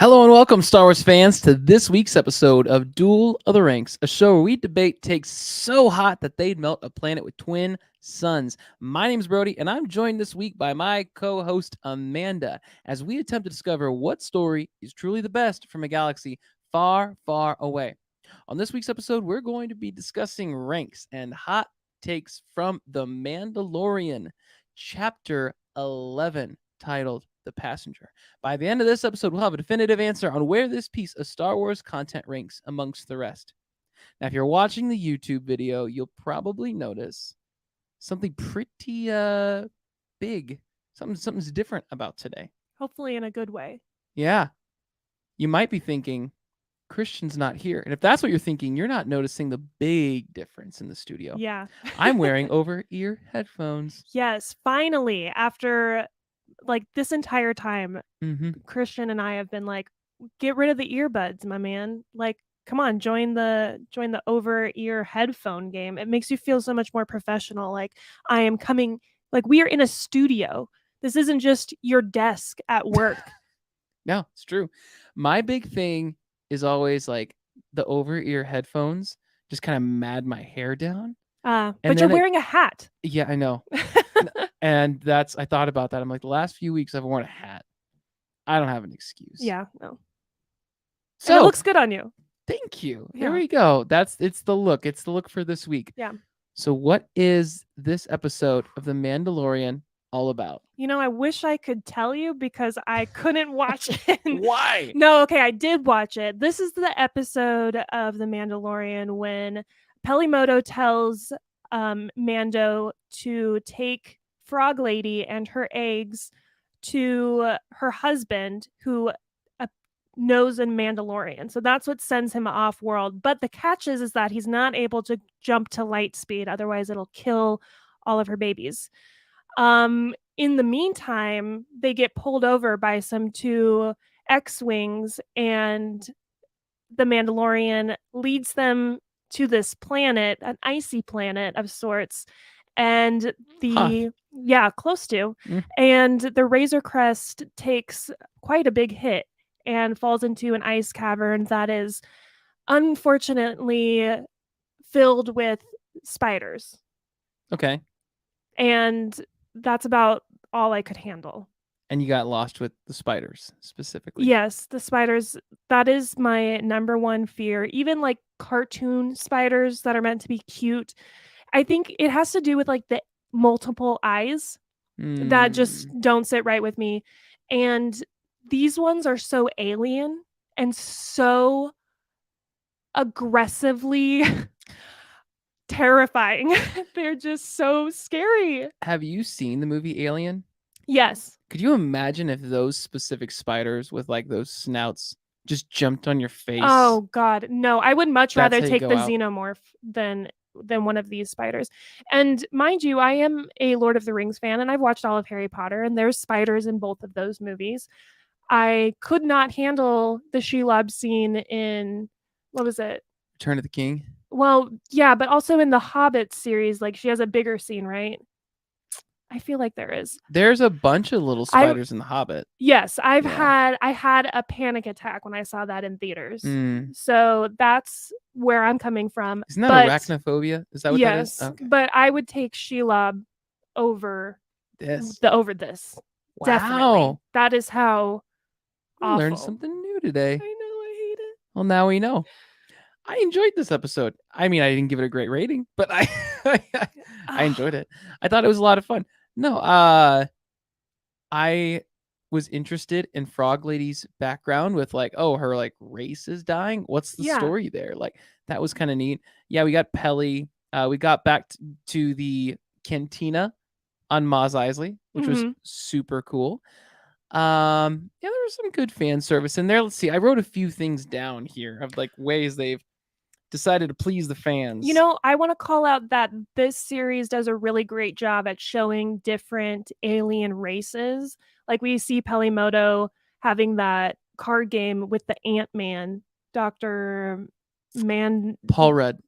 Hello and welcome, Star Wars fans, to this week's episode of Duel of the Ranks, a show where we debate takes so hot that they'd melt a planet with twin suns. My name's Brody, and I'm joined this week by my co-host Amanda, as we attempt to discover what story is truly the best from a galaxy far, far away. On this week's episode, we're going to be discussing ranks and hot takes from The Mandalorian, Chapter 11, titled The Passenger. By the end of this episode, we'll have a definitive answer on where this piece of Star Wars content ranks amongst the rest. Now, if you're watching the YouTube video, you'll probably notice something pretty big. Something's different about today. Hopefully in a good way. Yeah. You might be thinking, Christian's not here. And if that's what you're thinking, you're not noticing the big difference in the studio. Yeah. I'm wearing over-ear headphones. Yes, finally, after like this entire time, Christian and I have been like, get rid of the earbuds, my man. Like, come on, join the over-ear headphone game. It makes you feel so much more professional. Like, I am coming, like, we are in a studio. This isn't just your desk at work. No, it's true. My big thing is always like the over-ear headphones just kind of mad my hair down. But you're wearing a hat. Yeah, I know. And I thought about that. I'm like, the last few weeks I've worn a hat. I don't have an excuse. Yeah, no. So and it looks good on you. Thank you. Yeah. There we go. It's the look. It's the look for this week. Yeah. So what is this episode of The Mandalorian all about? You know, I wish I could tell you because I couldn't watch it. Why? No, okay, I did watch it. This is the episode of The Mandalorian when Pelimoto tells Mando to take Frog Lady and her eggs to her husband, who knows a Mandalorian. So that's what sends him off world. But the catch is that he's not able to jump to light speed. Otherwise, it'll kill all of her babies. In the meantime, they get pulled over by some two X-Wings, and the Mandalorian leads them to this planet, an icy planet of sorts. And close to. And the Razor Crest takes quite a big hit and falls into an ice cavern that is unfortunately filled with spiders. Okay. And that's about all I could handle. And you got lost with the spiders specifically. Yes, the spiders. That is my number one fear. Even like cartoon spiders that are meant to be cute. I think it has to do with like the multiple eyes that just don't sit right with me. And these ones are so alien and so aggressively terrifying. They're just so scary. Have you seen the movie Alien? Yes. Could you imagine if those specific spiders with like those snouts just jumped on your face? Oh God, no! I would much rather take the xenomorph than one of these spiders. And mind you, I am a Lord of the Rings fan, and I've watched all of Harry Potter, and there's spiders in both of those movies. I could not handle the Shelob scene in, what was it? Return of the King? Well, yeah, but also in the Hobbit series, like she has a bigger scene, right? I feel like there is. There's a bunch of little spiders in the Hobbit. Yes, I had a panic attack when I saw that in theaters. So that's where I'm coming from. Isn't that arachnophobia? Is that what that is? Yes, okay. But I would take Shelob over this. Wow. Definitely. That is how I learned something new today. I know, I hate it. Well, now we know. I enjoyed this episode. I mean, I didn't give it a great rating, but I enjoyed it. I thought it was a lot of fun. No, I was interested in Frog Lady's background with like, oh, her like race is dying. What's the story there? Like, that was kind of neat. Yeah, we got Pelly. We got back to the cantina on Mos Eisley, which was super cool. Yeah, there was some good fan service in there. Let's see. I wrote a few things down here of like ways they've decided to please the fans. You know, I want to call out that this series does a really great job at showing different alien races. Like we see Pelimoto having that card game with the Ant-Man, Dr. Paul Rudd.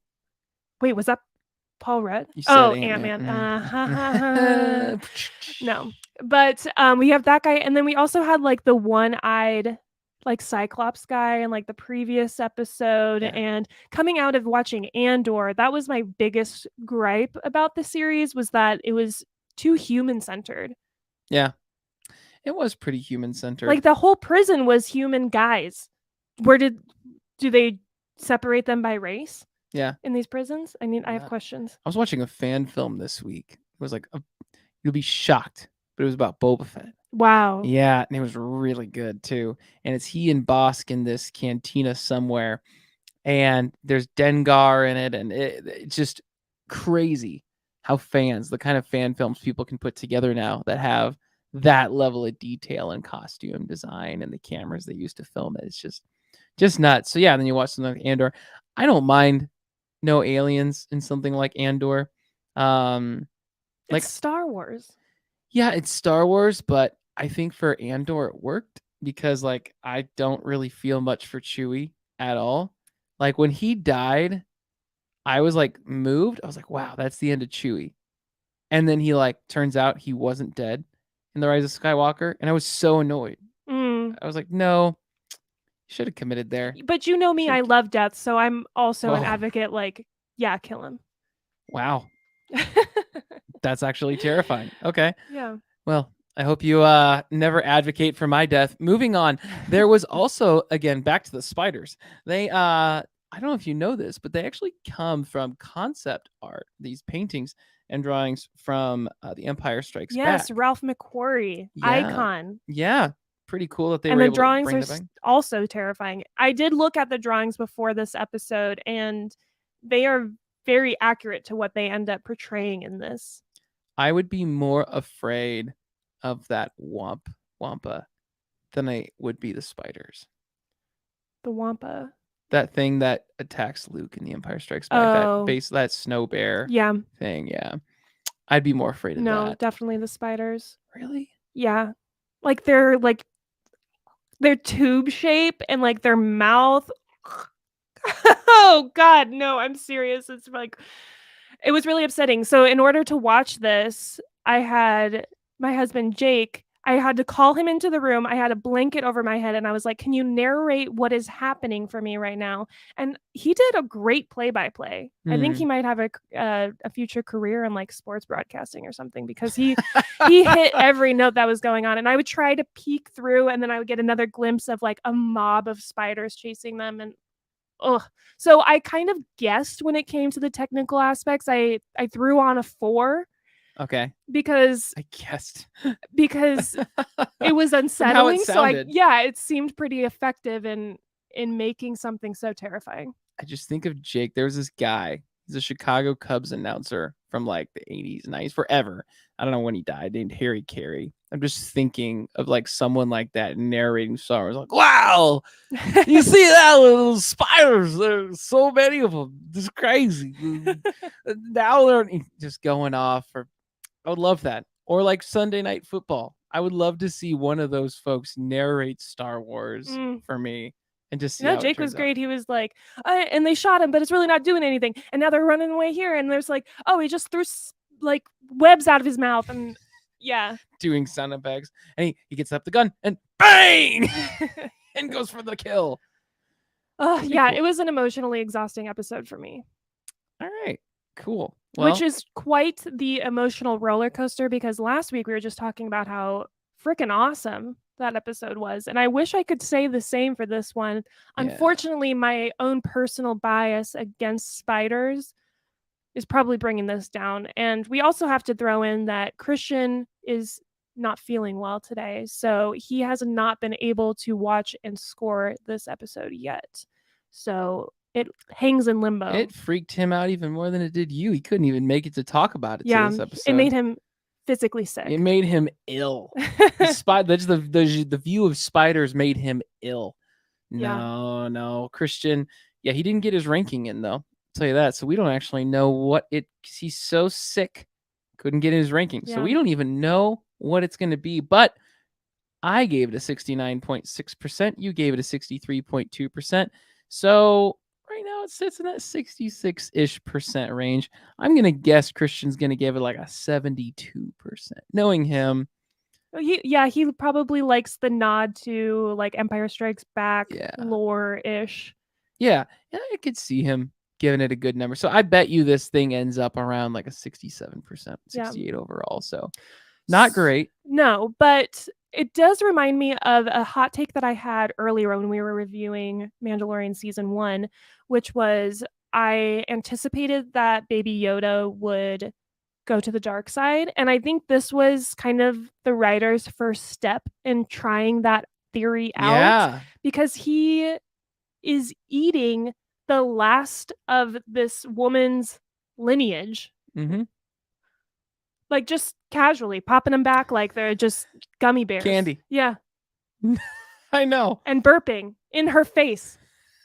Wait, was that Paul Rudd? You said Ant-Man. No. But we have that guy, and then we also had like the one-eyed like Cyclops guy in like the previous episode. Yeah. And coming out of watching Andor, that was my biggest gripe about the series, was that it was too human centered. Yeah. It was pretty human centered. Like the whole prison was human guys. Do they separate them by race? Yeah. In these prisons? I mean, I have questions. I was watching a fan film this week. It was like you'll be shocked, but it was about Boba Fett. Wow. Yeah, and it was really good too. And it's he and Bosk in this cantina somewhere, and there's Dengar in it, and it's just crazy how the kind of fan films people can put together now that have that level of detail and costume design and the cameras they used to film it. It's just nuts. So yeah, then you watch something like Andor. I don't mind no aliens in something like Andor. It's Star Wars. Yeah, it's Star Wars, but I think for Andor it worked because like I don't really feel much for Chewie at all. Like when he died, I was like moved. I was like, wow, that's the end of Chewie. And then he like turns out he wasn't dead in The Rise of Skywalker, and I was so annoyed. I was like, no, should have committed there. But you know me, I love death, so I'm also an advocate. Like, yeah, kill him. Wow. That's actually terrifying. Okay. Yeah. Well, I hope you never advocate for my death. Moving on, there was also, again, back to the spiders. They, I don't know if you know this, but they actually come from concept art, these paintings and drawings from The Empire Strikes Back. Yes, Ralph McQuarrie, icon. Yeah, pretty cool that they and were the able drawings to bring are that back. Also terrifying. I did look at the drawings before this episode, and they are very accurate to what they end up portraying in this. I would be more afraid of that Wampa than I would be the spiders. The Wampa. That thing that attacks Luke in The Empire Strikes Back. That snow bear thing. Yeah. I'd be more afraid of that. No, definitely the spiders. Really? Yeah. Like their tube shape and like their mouth. Oh God, no, I'm serious. It's like, it was really upsetting. So in order to watch this, I had my husband Jake, I had to call him into the room. I had a blanket over my head and I was like, can you narrate what is happening for me right now? And he did a great play-by-play. I think he might have a future career in like sports broadcasting or something, because he hit every note that was going on. And I would try to peek through, and then I would get another glimpse of like a mob of spiders chasing them. And so I kind of guessed when it came to the technical aspects. I threw on a 4. Okay. Because I guessed. Because it was unsettling. So it seemed pretty effective in making something so terrifying. I just think of Jake. There was this guy. He's a Chicago Cubs announcer from like the 80s, 90s, forever. I don't know when he died, named Harry Carey. I'm just thinking of like someone like that narrating Star Wars. Like, wow, you see that little spiders? There's so many of them. It's crazy. Now they're just going off. I would love that. Or like Sunday Night Football. I would love to see one of those folks narrate Star Wars for me. And just see Jake was great. He was like, and they shot him, but it's really not doing anything. And now they're running away here. And there's like, he just threw like webs out of his mouth. And yeah. Doing sound effects. And he gets up the gun and bang! And goes for the kill. Yeah, cool. It was an emotionally exhausting episode for me. All right, cool. Well, which is quite the emotional roller coaster, because last week we were just talking about how freaking awesome that episode was. And I wish I could say the same for this one. Yeah. Unfortunately, my own personal bias against spiders is probably bringing this down. And we also have to throw in that Christian is not feeling well today. So he has not been able to watch and score this episode yet. So it hangs in limbo. It freaked him out even more than it did you. He couldn't even make it to talk about it to this episode. It made him physically sick. It made him ill. The view of spiders made him ill. No. Christian, he didn't get his ranking in, though. I'll tell you that. So we don't actually know he's so sick, couldn't get his ranking. So we don't even know what it's going to be. But I gave it a 69.6%. You gave it a 63.2%. So right now it sits in that 66-ish% range. I'm going to guess Christian's going to give it like a 72%. Knowing him, He probably likes the nod to like Empire Strikes Back Yeah. lore-ish. Yeah. Yeah, I could see him giving it a good number. So I bet you this thing ends up around like a 67%, Yeah. 68 overall. So not great. No, but it does remind me of a hot take that I had earlier when we were reviewing Mandalorian season 1, which was I anticipated that Baby Yoda would go to the dark side, and I think this was kind of the writer's first step in trying that theory out Yeah. because he is eating the last of this woman's lineage, Mm-hmm. like just casually popping them back like they're just gummy bears. Candy. Yeah. I know. And burping in her face.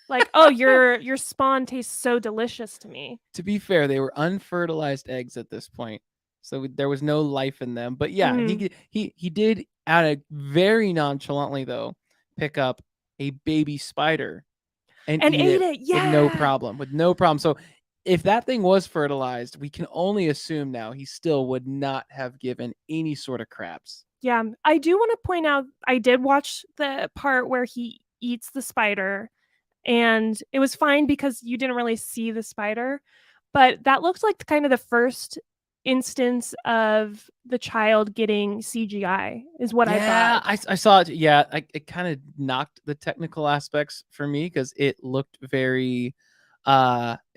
Like, oh, your spawn tastes so delicious to me. To be fair, they were unfertilized eggs at this point, so there was no life in them. But yeah, he did out of very nonchalantly though pick up a baby spider and And eat ate it it. with no Yeah. problem. With no problem. So if that thing was fertilized, we can only assume now he still would not have given any sort of craps. Yeah. I do want to point out I did watch the part where he eats the spider, and it was fine because you didn't really see the spider, but that looks like kind of the first instance of the child getting CGI is what I Yeah, thought. I saw it. Yeah, it kind of knocked the technical aspects for me because it looked very,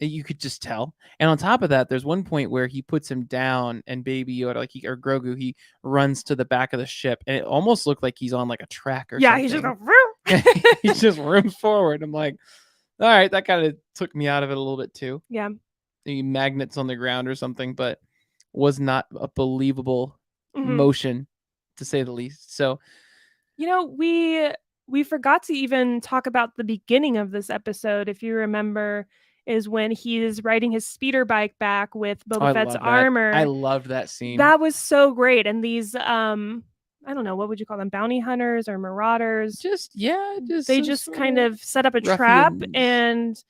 you could just tell. And on top of that, there's one point where he puts him down, and Baby Yoda, or Grogu, he runs to the back of the ship, and it almost looked like he's on like a track or Yeah, something. he's just going, He just rooms forward. I'm like, all right, that kind of took me out of it a little bit too. yeah. The magnets on the ground or something, but was not a believable Mhm. motion, to say the least. So You know, we forgot to even talk about the beginning of this episode, if you remember, is when he is riding his speeder bike back with Boba I Fett's love that. I armor. loved that scene. That was so great. And these I don't know, what would you call them? Bounty hunters or marauders? Just They some just sort kind of set up a trap ruffians. and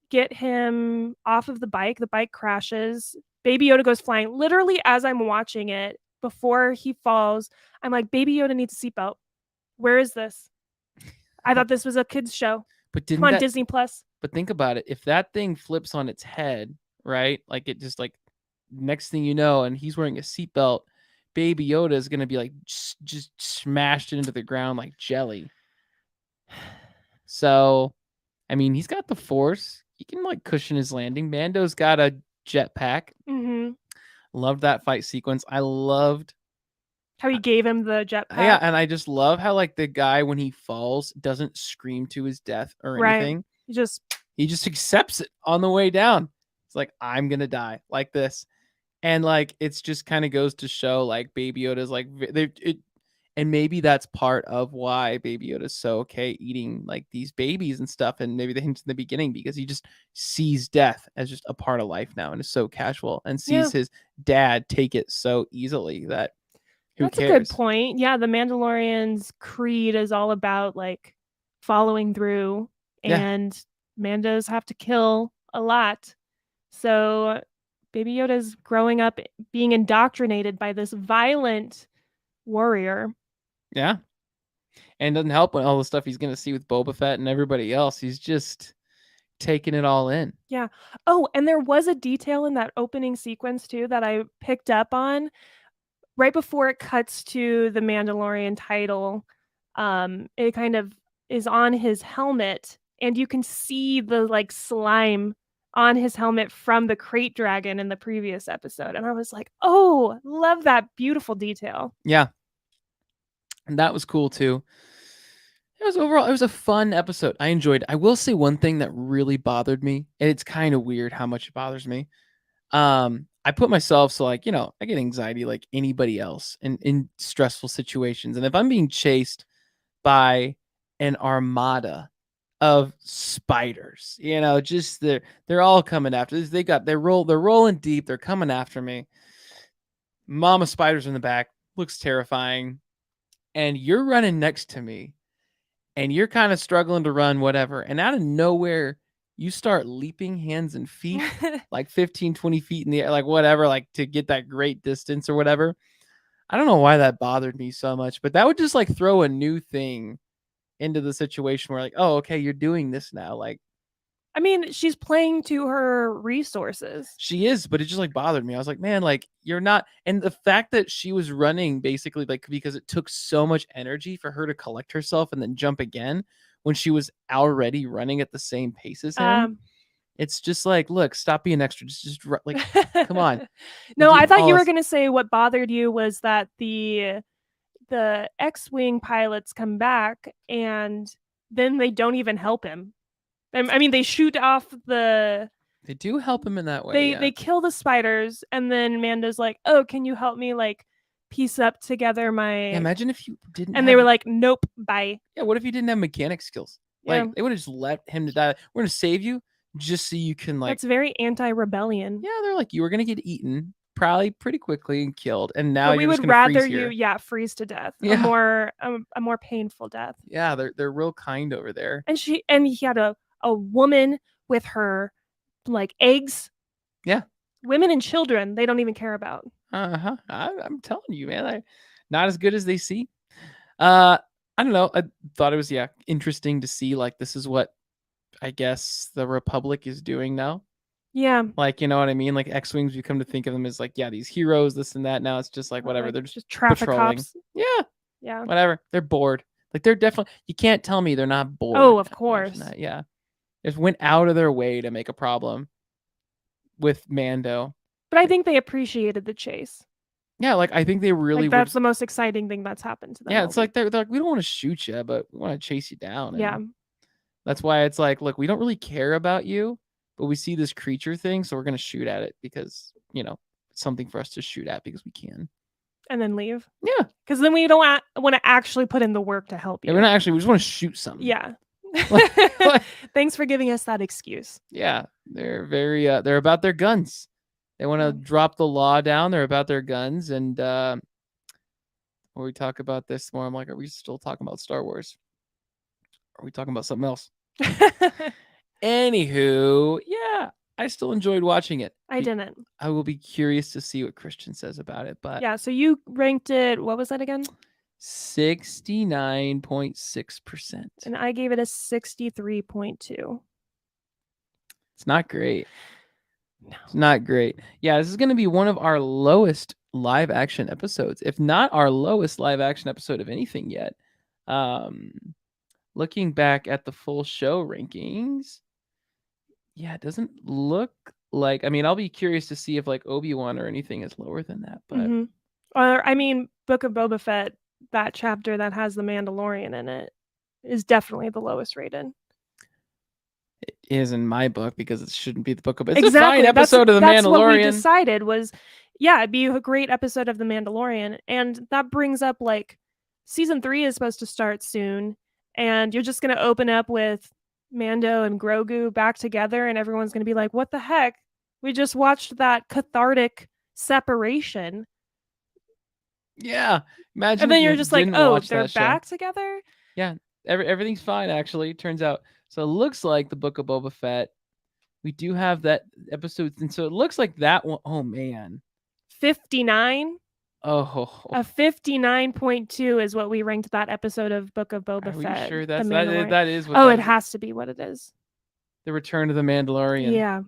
get him off of the bike. The bike crashes. Baby Yoda goes flying. Literally, as I'm watching it, before he falls, I'm like, Baby Yoda needs a seatbelt. Where is this? I thought this was a kids show. But Come didn't on, that? Disney Plus. But think about it. If that thing flips on its head, right? Like it just like next thing you know, and he's wearing a seatbelt, Baby Yoda is gonna be like just smashed into the ground like jelly. So, I mean, he's got the Force. He can like cushion his landing. Mando's got a jetpack. Mm-hmm. Loved that fight sequence. I loved How he gave him the jetpack. Yeah, and I just love how like the guy when he falls doesn't scream to his death or Right. anything. He just accepts it on the way down. It's like I'm gonna die like this, and like it's just kind of goes to show like Baby Yoda's like and maybe that's part of why Baby Yoda's so okay eating like these babies and stuff, and maybe the hints in the beginning because he just sees death as just a part of life now and is so casual and sees his dad take it so easily that. That's a good point. Yeah, the Mandalorian's creed is all about like following through, and Mandos have to kill a lot. So Baby Yoda's growing up being indoctrinated by this violent warrior. Yeah. And it doesn't help when all the stuff he's going to see with Boba Fett and everybody else. He's just taking it all in. Yeah. Oh, and there was a detail in that opening sequence too that I picked up on right before it cuts to the Mandalorian title. It kind of is on his helmet, and you can see the like slime on his helmet from the crate dragon in the previous episode. And I was like, oh, love that beautiful detail. Yeah. And that was cool too. It was a fun episode. I enjoyed it. I will say one thing that really bothered me, and it's kind of weird how much it bothers me. I put myself so like, I get anxiety like anybody else in stressful situations. And if I'm being chased by an armada of spiders, just they're all coming after this. They're rolling deep, they're coming after me. Mama spiders in the back, looks terrifying. And you're running next to me and you're kind of struggling to run, whatever. And out of nowhere, you start leaping hands and feet like 15, 20 feet in the air, like whatever, like to get that great distance or whatever. I don't know why that bothered me so much, but that would just like throw a new thing into the situation where like, oh, okay, you're doing this now. Like I mean, she's playing to her resources. she is, but it just like bothered me. I was like, man, like you're not. And the fact that she was running basically like because it took so much energy for her to collect herself and then jump again when she was already running at the same pace as him. It's just like, look, stop being extra. Just like, come on. No, I thought you were this. going to say what bothered you was that the X-wing pilots come back and then they don't even help him. I mean, they shoot off the. They do help him in that way. They kill the spiders, and then Mando's like, "Oh, can you help me like piece up together my?" Yeah, imagine if you didn't. And they were like, "Nope, bye." Yeah, what if you didn't have mechanic skills? Yeah. Like they would have just let him die. We're gonna save you just so you can like. That's very anti-rebellion. Yeah, they're like you were gonna get eaten probably pretty quickly and killed, and now we you're would just gonna rather freeze you, here. freeze to death. Yeah. A more painful death. Yeah, they're real kind over there. And he had a woman with her like eggs. Yeah. Women and children, they don't even care about. Uh-huh. I'm telling you, man. Not as good as they see. I don't know. I thought it was interesting to see like this is what I guess the Republic is doing now. Yeah. Like, you know what I mean? Like X-Wings, we come to think of them as like, yeah, these heroes, this and that. Now it's just like whatever. Like, they're just traffic patrolling. cops. Yeah. Yeah. Whatever. They're bored. Like they're definitely you can't tell me they're not bored. Oh, of course. Yeah. They just went out of their way to make a problem with Mando. But I think they appreciated the chase. Yeah, like I think they really like, that's the most exciting thing that's happened to them. Yeah, it's like they're like, we don't want to shoot you, but we want to chase you down. Yeah. That's why it's like, look, we don't really care about you, but we see this creature thing, so we're gonna shoot at it because, you know, it's something for us to shoot at because we can. And then leave. Yeah. Because then we don't want to actually put in the work to help you. Yeah, we're not actually, we just want to shoot something. Yeah. Thanks for giving us that excuse. Yeah. They're very they're about their guns. They want to drop the law down. They're about their guns. And when we talk about this more, I'm like, are we still talking about Star Wars? Or are we talking about something else? Anywho, yeah, I still enjoyed watching it. I didn't. I will be curious to see what Christian says about it. But yeah, so you ranked it, what was that again? 69.6%. And I gave it a 63.2. It's not great. No. It's not great. Yeah, this is going to be one of our lowest live action episodes, if not our lowest live action episode of anything yet. Looking back at the full show rankings, yeah, it doesn't look like, I mean, I'll be curious to see if like Obi-Wan or anything is lower than that. But or I mean, Book of Boba Fett, that chapter that has the Mandalorian in it is definitely the lowest rated. It is in my book because it shouldn't be the Book of It's exactly. a fine episode of The That's Mandalorian. What we decided was, yeah, it'd be a great episode of The Mandalorian. And that brings up like season 3 is supposed to start soon. And you're just going to open up with Mando and Grogu back together. And everyone's going to be like, what the heck? We just watched that cathartic separation. Yeah. Imagine. And then you're just like, oh, they're back together? Yeah. Everything's fine, actually. Turns out. So it looks like the Book of Boba Fett. We do have that episode. And so it looks like that one. Oh, man. 59? Oh. A 59.2 is what we ranked that episode of Book of Boba Fett. Are you sure that is what? Oh, it has to be what it is. The Return of the Mandalorian. Yeah.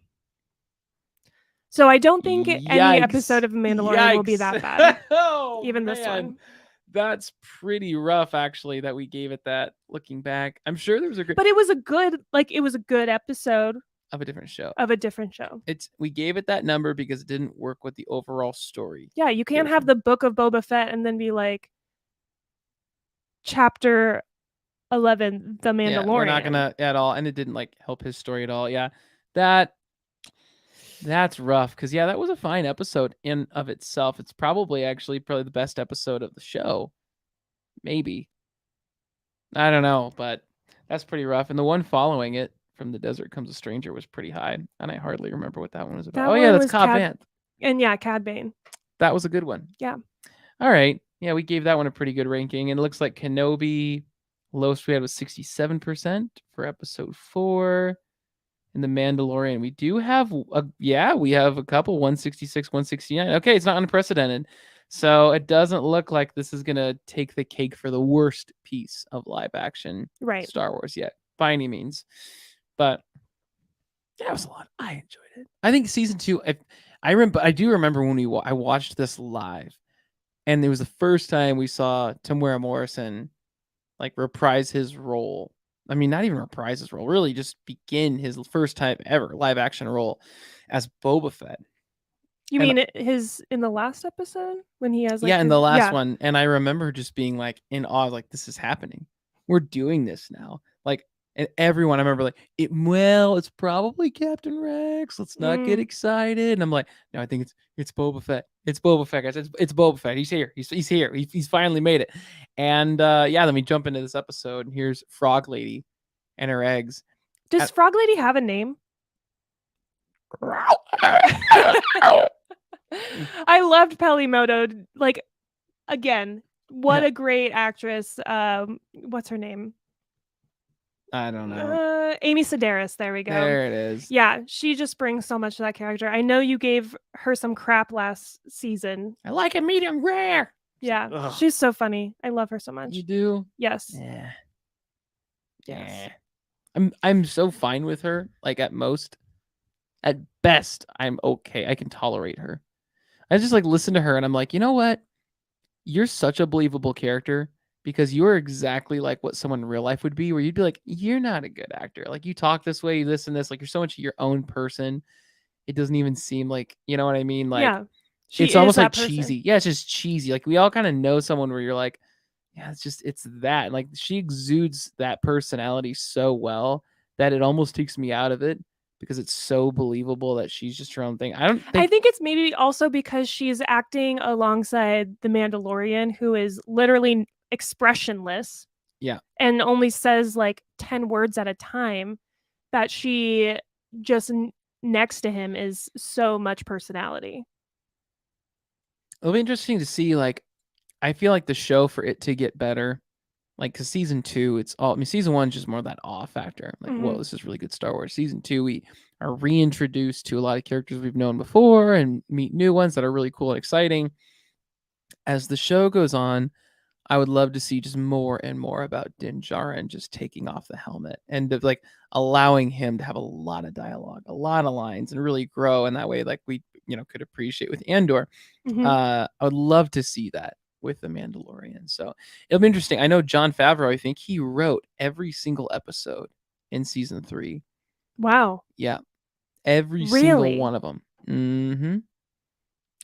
So I don't think any episode of Mandalorian will be that bad. Oh, even this one. That's pretty rough, actually, that we gave it that. Looking back, I'm sure there was a great, but it was a good episode of a different show. We gave it that number because it didn't work with the overall story. Yeah, you can't have the Book of Boba Fett and then be like, chapter 11, the Mandalorian. Yeah, we're not gonna at all, and it didn't like help his story at all. Yeah, that's rough because that was a fine episode in of itself. It's probably the best episode of the show. Maybe. I don't know, but that's pretty rough. And the one following it, From the Desert Comes a Stranger, was pretty high, and I hardly remember what that one was about. That's Cobb Vanth. And Cad Bane. That was a good one. Yeah. All right. Yeah, we gave that one a pretty good ranking, and it looks like Kenobi, lowest we had was 67% for episode 4. And the Mandalorian, we do have we have a couple 166, 169. Okay, it's not unprecedented. So it doesn't look like this is gonna take the cake for the worst piece of live action Right. Star Wars yet, by any means. But yeah, it was a lot. I enjoyed it. I think season 2. I do remember when I watched this live, and it was the first time we saw Tamara Morrison like reprise his role. I mean, not even reprise his role, really just begin his first time ever live action role as Boba Fett. You And mean his in the last episode when he has like yeah, in his the last one, and I remember just being like in awe, like this is happening. We're doing this now. Like, and everyone, I remember like it's probably Captain Rex. Let's not get excited. And I'm like, no, I think it's Boba Fett. It's Boba Fett, guys. It's Boba Fett. He's here. He's here. He's finally made it. And yeah, let me jump into this episode. And here's Frog Lady and her eggs. Does Frog Lady have a name? I loved Pelimoto. Like, again, what a great actress. What's her name? I don't know. Amy Sedaris. There we go. There it is. Yeah, she just brings so much to that character. I know you gave her some crap last season. I like it medium rare. Yeah, Ugh. she's so funny. I love her so much. You do? Yes. Yeah. Yes. I'm so fine with her. Like at most, at best, I'm okay. I can tolerate her. I just like listen to her and I'm like, you know what? You're such a believable character because you're exactly like what someone in real life would be, where you'd be like, you're not a good actor. Like you talk this way, you this and this, like you're so much your own person. It doesn't even seem like, you know what I mean? Like yeah, it's almost like cheesy. Yeah, it's just cheesy. Like we all kind of know someone where you're like, yeah, it's that. Like she exudes that personality so well that it almost takes me out of it because it's so believable that she's just her own thing. I think it's maybe also because she's acting alongside the Mandalorian, who is literally expressionless. Yeah. And only says like 10 words at a time, that she just next to him is so much personality. It'll be interesting to see, like, I feel like the show for it to get better, like, because season 2, it's all, I mean, season 1 is just more of that awe factor. Like, whoa, this is really good Star Wars. Season 2, we are reintroduced to a lot of characters we've known before and meet new ones that are really cool and exciting. As the show goes on, I would love to see just more and more about Din Djarin just taking off the helmet and of, like allowing him to have a lot of dialogue, a lot of lines, and really grow in that way, like we could appreciate with Andor. I would love to see that with the Mandalorian. So it'll be interesting. I know Jon Favreau, I think he wrote every single episode in season 3. Wow. Yeah, every single one of them. Mm-hmm.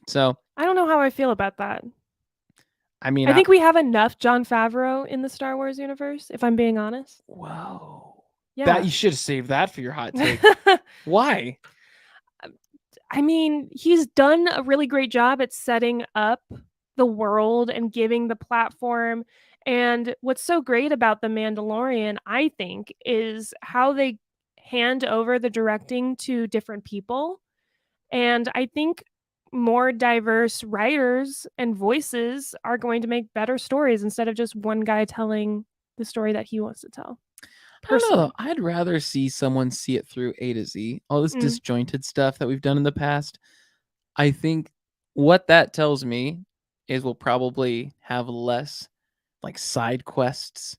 So I don't know how I feel about that. I mean, I think we have enough Jon Favreau in the Star Wars universe, if I'm being honest. Whoa. Yeah. That you should have saved that for your hot take. Why? I mean, he's done a really great job at setting up the world and giving the platform. And what's so great about The Mandalorian, I think, is how they hand over the directing to different people. And I think more diverse writers and voices are going to make better stories instead of just one guy telling the story that he wants to tell. Personally, I don't know. I'd rather see someone see it through A to Z. All this disjointed stuff that we've done in the past. I think what that tells me is we'll probably have less like side quests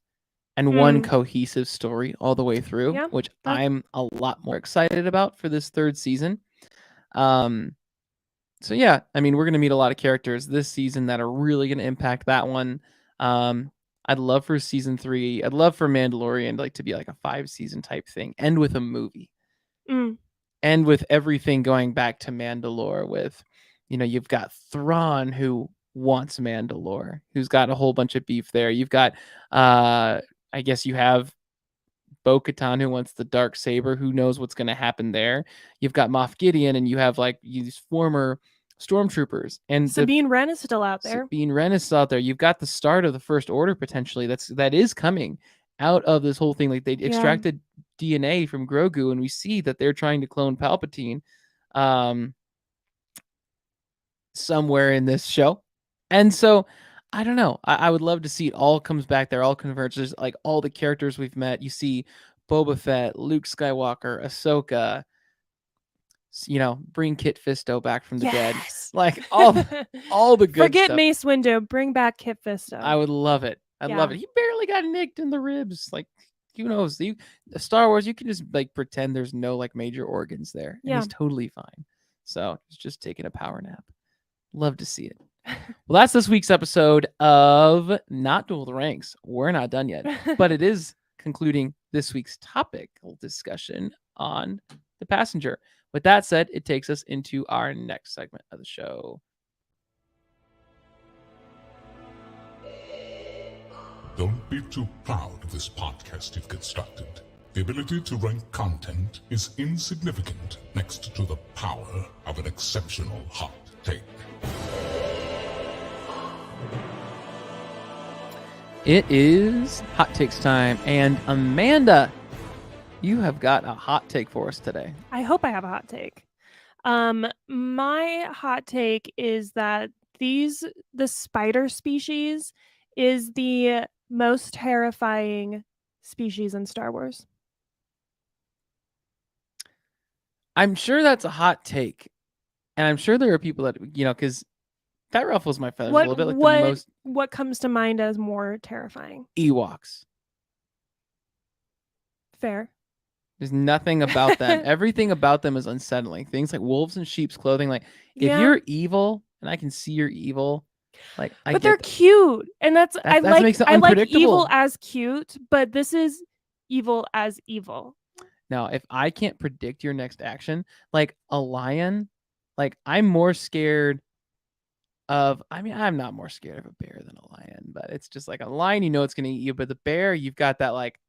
and one cohesive story all the way through, which I'm a lot more excited about for this 3rd season. So yeah, I mean, we're going to meet a lot of characters this season that are really going to impact that one. I'd love for season 3. I'd love for Mandalorian like to be like a 5-season type thing, and with a movie, and with everything going back to Mandalore. With, you've got Thrawn who wants Mandalore, who's got a whole bunch of beef there. You've got, I guess you have Bo-Katan who wants the dark saber. Who knows what's going to happen there? You've got Moff Gideon, and you have like these former stormtroopers, and Sabine Wren is still out there. Sabine Wren is still out there. You've got the start of the First Order potentially. That is coming out of this whole thing. Like they extracted DNA from Grogu, and we see that they're trying to clone Palpatine, somewhere in this show. And so I don't know. I would love to see it all comes back there, all converges, like all the characters we've met. You see Boba Fett, Luke Skywalker, Ahsoka, bring Kit Fisto back from the dead. like all the good Forget stuff. Mace Windu. Bring back Kit Fisto. I would love it. I'd love it. He barely got nicked in the ribs. Like, who knows? Star Wars, you can just like pretend there's no like major organs there, and he's totally fine. So he's just taking a power nap. Love to see it. Well, that's this week's episode of Not Duel the Ranks. We're not done yet, but it is concluding this week's topical discussion on the passenger. With that said, it takes us into our next segment of the show. Don't be too proud of this podcast you've constructed. The ability to rank content is insignificant next to the power of an exceptional hot take. It is hot takes time, and Amanda, you have got a hot take for us today. I hope I have a hot take. My hot take is that the spider species is the most terrifying species in Star Wars. I'm sure that's a hot take, and I'm sure there are people that, because that ruffles my feathers a little bit. Like what comes to mind as more terrifying? Ewoks. Fair. There's nothing about them. Everything about them is unsettling. Things like wolves in sheep's clothing. Like, if you're evil, and I can see you're evil, like, but they're cute, and I like evil as cute, but this is evil as evil. Now, if I can't predict your next action, like a lion, like I'm more scared of. I mean, I'm not more scared of a bear than a lion, but it's just like a lion, it's going to eat you. But the bear, you've got that like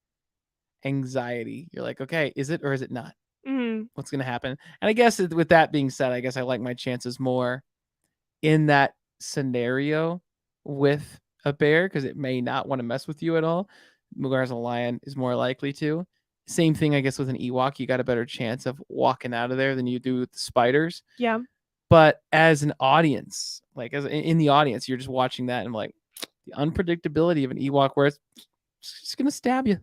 anxiety. You're like, okay, is it or is it not? Mm-hmm. What's going to happen? And I guess with that being said, I guess I like my chances more in that scenario with a bear because it may not want to mess with you at all, whereas a lion is more likely to. Same thing, I guess, with an Ewok. You got a better chance of walking out of there than you do with the spiders. Yeah. But as an audience, like in the audience, you're just watching that and like the unpredictability of an Ewok where it's just going to stab you.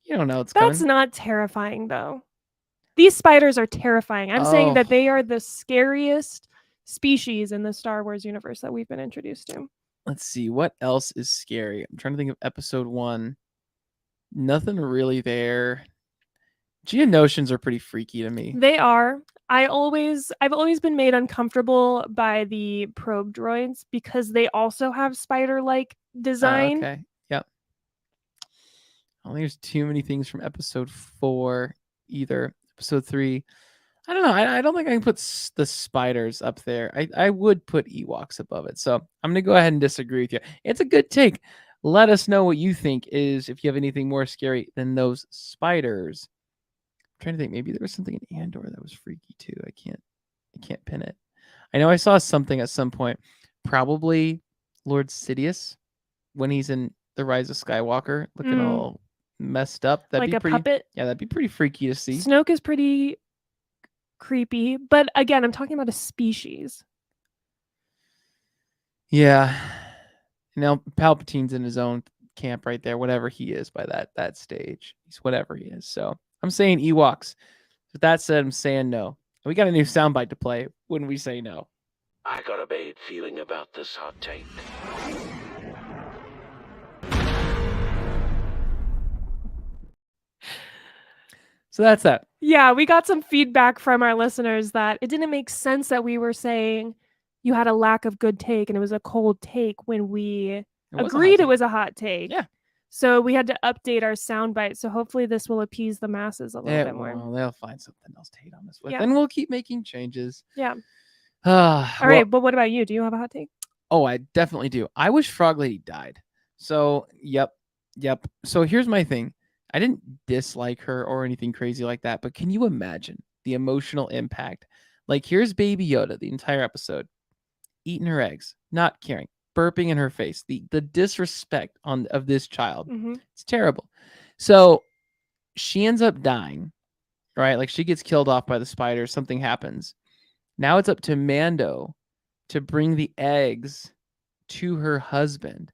You don't know it's coming. That's not terrifying, though. These spiders are terrifying. I'm saying that they are the scariest species in the Star Wars universe that we've been introduced to. Let's see. What else is scary? I'm trying to think of episode 1. Nothing really there. Geonosians are pretty freaky to me. They are. I've always been made uncomfortable by the probe droids because they also have spider-like design. Okay. Yep. I don't think there's too many things from episode 4 either. Episode 3. I don't know. I don't think I can put the spiders up there. I would put Ewoks above it. So I'm going to go ahead and disagree with you. It's a good take. Let us know what you think is, if you have anything more scary than those spiders. I'm trying to think. Maybe there was something in Andor that was freaky too. I can't pin it. I know I saw something at some point. Probably Lord Sidious when he's in The Rise of Skywalker, looking all messed up. That'd be pretty, puppet. Yeah, that'd be pretty freaky to see. Snoke is pretty creepy, but again, I'm talking about a species. Yeah. Now Palpatine's in his own camp right there, whatever he is by that stage. He's whatever he is. So I'm saying Ewoks. With that said, I'm saying no. And we got a new soundbite to play when we say no. I got a bad feeling about this hot take. So that's that. Yeah, we got some feedback from our listeners that it didn't make sense that we were saying you had a lack of good take and it was a cold take when we agreed it was a hot take. Yeah. So we had to update our soundbite. So hopefully this will appease the masses a little bit more. Well, they'll find something else to hate on us with. And we'll keep making changes. Yeah. All right. But what about you? Do you have a hot take? Oh, I definitely do. I wish Frog Lady died. So, yep. So here's my thing. I didn't dislike her or anything crazy like that, but can you imagine the emotional impact? Like, here's Baby Yoda the entire episode, eating her eggs, not caring, burping in her face. The disrespect of this child. Mm-hmm. It's terrible. So she ends up dying, right? Like, she gets killed off by the spider. Something happens. Now it's up to Mando to bring the eggs to her husband.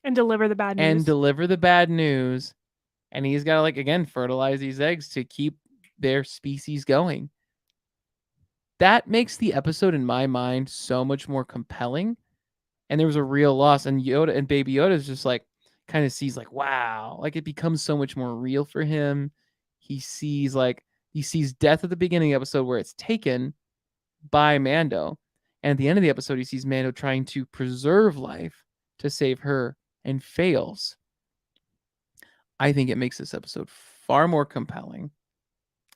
And deliver the bad news. And he's got to, like, again, fertilize these eggs to keep their species going. that makes the episode in my mind so much more compelling. And there was a real loss, and Yoda and Baby Yoda is just like kind of sees like, wow, like it becomes so much more real for him. He sees death at the beginning of the episode where it's taken by Mando, and at the end of the episode he sees Mando trying to preserve life to save her and fails. I think it makes this episode far more compelling,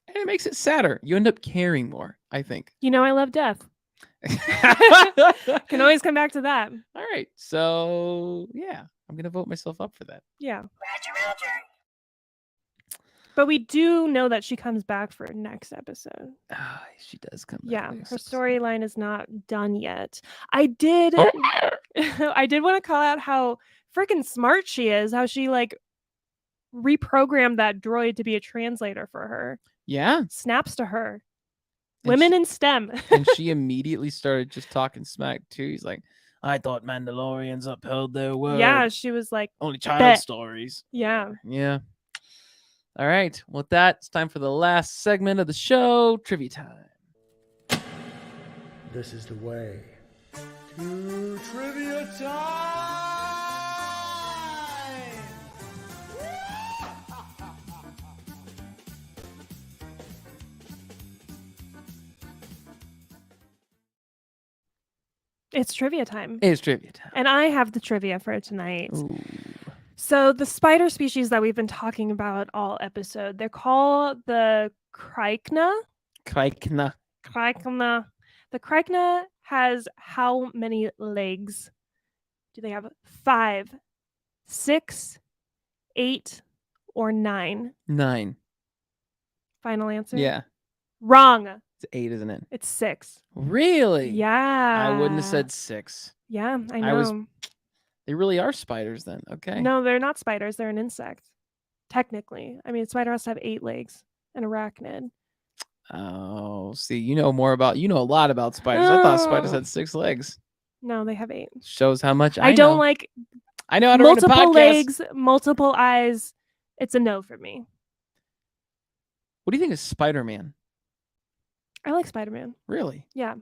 and it makes it sadder. You end up caring more, I think. You know, I love death. Can always come back to that. All right. So, yeah, I'm going to vote myself up for that. Yeah. Roger. But we do know that she comes back for next episode. She does come back. Yeah, her storyline is not done yet. I did want to call out how freaking smart she is, how she like reprogrammed that droid to be a translator for her. Yeah. Snaps to her. Women in STEM. And she immediately started just talking smack too. He's like, I thought Mandalorians upheld their word. Yeah, she was like, only child stories. Yeah. Yeah. All right. Well, with that, it's time for the last segment of the show, trivia time. This is the way to trivia time. It's trivia time. It's trivia time. And I have the trivia for tonight. Ooh. So the spider species that we've been talking about all episode, they're called the Krykna. Krykna. The Krykna has how many legs? Do they have 5, 6, 8, or 9? 9. Final answer? Yeah. Wrong. It's 8, isn't it? It's 6. Really? Yeah. I wouldn't have said 6. Yeah, I know. They really are spiders then. Okay. No, they're not spiders. They're an insect. Technically. I mean, a spider has to have 8 legs. An arachnid. Oh, see, you know a lot about spiders. I thought spiders had 6 legs. No, they have 8. Shows how much I don't like I know how to run a podcast. Multiple legs, multiple eyes. It's a no for me. What do you think of Spider-Man? I like Spider-Man. Really? Yeah.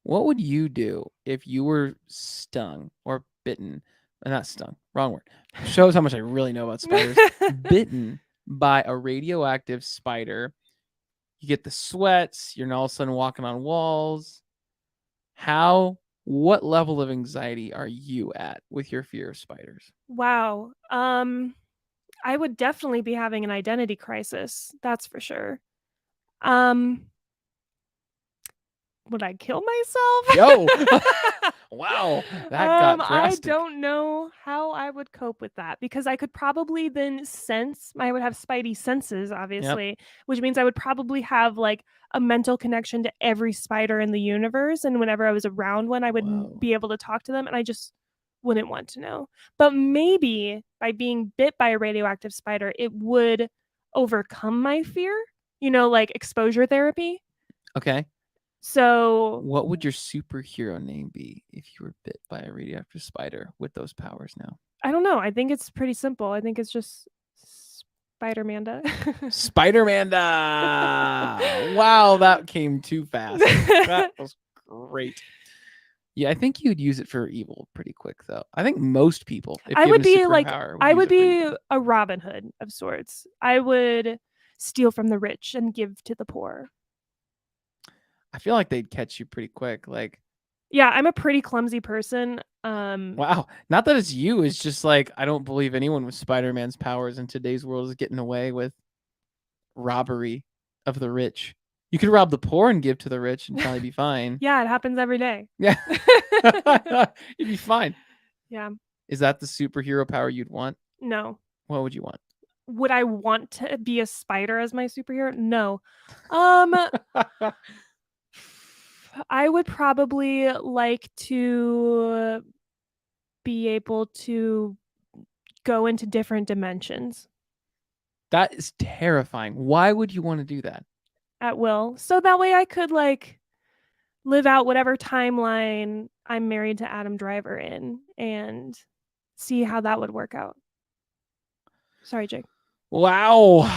What would you do if you were stung or bitten? Not stung. Wrong word. Shows how much I really know about spiders. Bitten by a radioactive spider. You get the sweats. You're all of a sudden walking on walls. What level of anxiety are you at with your fear of spiders? Wow. I would definitely be having an identity crisis. That's for sure. Would I kill myself? Yo. Wow. That got drastic. I don't know how I would cope with that because I could probably then I would have spidey senses, obviously, which means I would probably have like a mental connection to every spider in the universe. And whenever I was around one, I would be able to talk to them and I just wouldn't want to know. But maybe by being bit by a radioactive spider, it would overcome my fear, like exposure therapy. Okay. So what would your superhero name be if you were bit by a radioactive spider with those powers now? I don't know. I think it's pretty simple. I think it's just Spider-Manda. Spider-Manda! Wow, that came too fast. That was great. Yeah, I think you'd use it for evil pretty quick, though. I think most people. I would be a Robin Hood of sorts. I would steal from the rich and give to the poor. I feel like they'd catch you pretty quick. Yeah, I'm a pretty clumsy person. Wow. Not that it's you. It's just like, I don't believe anyone with Spider-Man's powers in today's world is getting away with robbery of the rich. You could rob the poor and give to the rich and probably be fine. Yeah, it happens every day. Yeah. You'd be fine. Yeah. Is that the superhero power you'd want? No. What would you want? Would I want to be a spider as my superhero? No. I would probably like to be able to go into different dimensions. That is terrifying. Why would you want to do that? At will. So that way I could live out whatever timeline I'm married to Adam Driver in and see how that would work out. Sorry, Jake. Wow.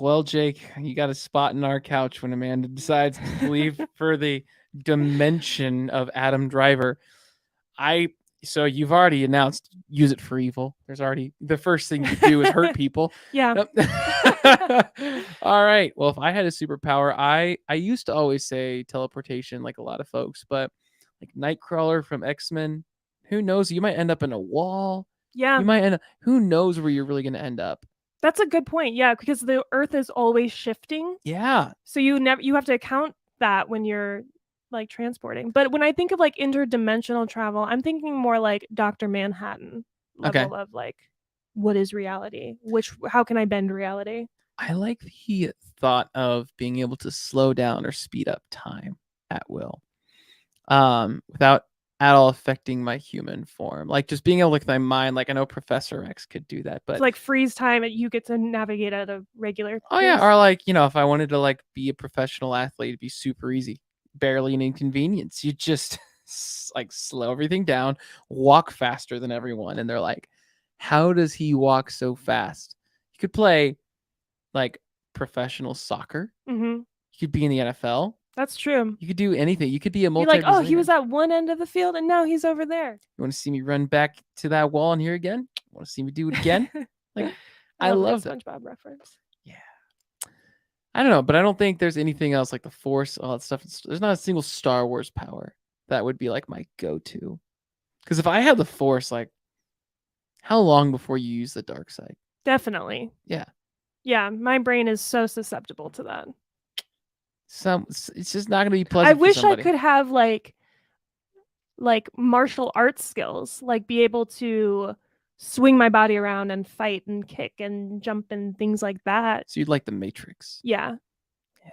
Well, Jake, you got a spot in our couch when Amanda decides to leave for the dimension of Adam Driver. So you've already announced use it for evil. There's already the first thing you do is hurt people. Yeah. Yep. All right. Well, if I had a superpower, I used to always say teleportation, like a lot of folks, but like Nightcrawler from X-Men, who knows? You might end up in a wall. Yeah. You might end up. Who knows where you're really going to end up? That's a good point. Yeah, because the Earth is always shifting. Yeah. So you have to account that when you're like transporting. But when I think of like interdimensional travel, I'm thinking more like Dr. Manhattan level of like, what is reality? How can I bend reality? I like the thought of being able to slow down or speed up time at will, without at all affecting my human form. Like just being able to, like my mind, like I know Professor X could do that, but So like freeze time and you get to navigate at a regular oh yeah, pace. or like, if I wanted to like be a professional athlete, it'd be super easy. Barely an inconvenience. You just like slow everything down, walk faster than everyone. And they're like, how does he walk so fast? You could play like professional soccer. Mm-hmm. You could be in the NFL. That's true. You could do anything. You could be a You're multi. like, oh, he was at one end of the field and now he's over there. You want to see me run back to that wall and here again? Want to see me do it again? Like, I love that SpongeBob reference. Yeah. I don't know, but I don't think there's anything else like the Force, all that stuff. There's not a single Star Wars power that would be like my go-to. Because if I had the Force, like, how long before you use the dark side? Definitely. Yeah. Yeah, my brain is so susceptible to that. It's just not going to be pleasant. I wish for somebody. I could have like martial arts skills, like be able to swing my body around and fight and kick and jump and things like that. So you'd like the Matrix? Yeah. Yeah.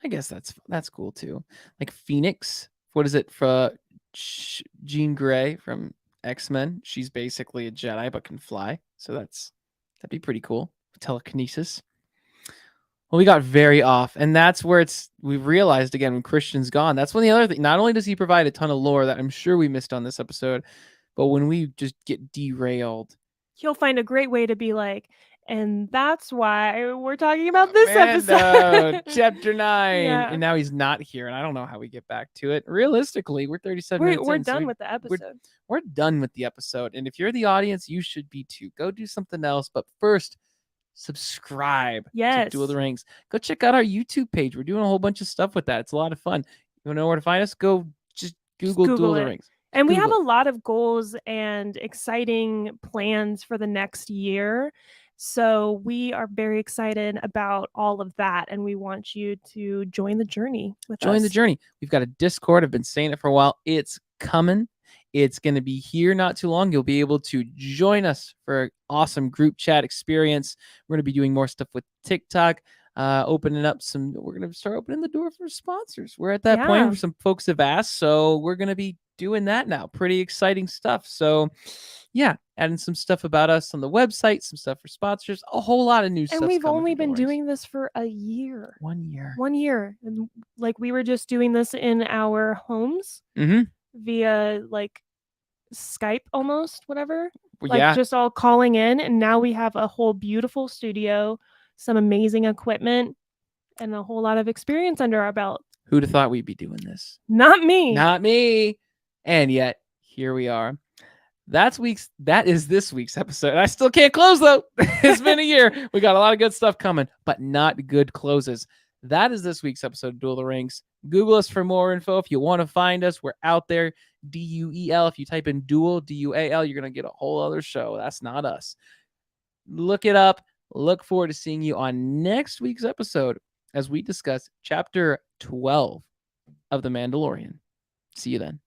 I guess that's cool too. Like Phoenix. What is it for? Jean Grey from X-Men. She's basically a Jedi but can fly. So that'd be pretty cool. Telekinesis. Well, we got very off, and that's where we've realized again when Christian's gone. That's when the other thing. Not only does he provide a ton of lore that I'm sure we missed on this episode, but when we just get derailed, he'll find a great way to be like, and that's why we're talking about this episode. Chapter 9. Yeah. And now he's not here, and I don't know how we get back to it. Realistically, we're 37 minutes We're in, done with the episode. We're done with the episode, and if you're the audience, you should be too. Go do something else, but first, subscribe to Duel of the Rings. Go check out our YouTube page. We're doing a whole bunch of stuff with that. It's a lot of fun. You know where to find us? Go just Google Duel of the Rings. And we have a lot of goals and exciting plans for the next year. So we are very excited about all of that. And we want you to join the journey with us. Join the journey. We've got a Discord. I've been saying it for a while. It's coming. It's going to be here not too long. You'll be able to join us for an awesome group chat experience. We're going to be doing more stuff with TikTok. We're going to start opening the door for sponsors. We're at that point where some folks have asked. So we're going to be doing that now. Pretty exciting stuff. So yeah, adding some stuff about us on the website, some stuff for sponsors, a whole lot of new stuff. And we've only been doing this for a year. 1 year. 1 year. And like we were just doing this in our homes via like Skype almost, whatever. Like just all calling in. And now we have a whole beautiful studio, some amazing equipment, and a whole lot of experience under our belt. Who'd have thought we'd be doing this? Not me. Not me. And yet, here we are. That is this week's episode. I still can't close, though. It's been a year. We got a lot of good stuff coming, but not good closes. That is this week's episode of Duel of the Rings. Google us for more info. If you want to find us, we're out there. DUEL. If you type in Duel, DUAL, you're going to get a whole other show. That's not us. Look it up. Look forward to seeing you on next week's episode as we discuss Chapter 12 of The Mandalorian. See you then.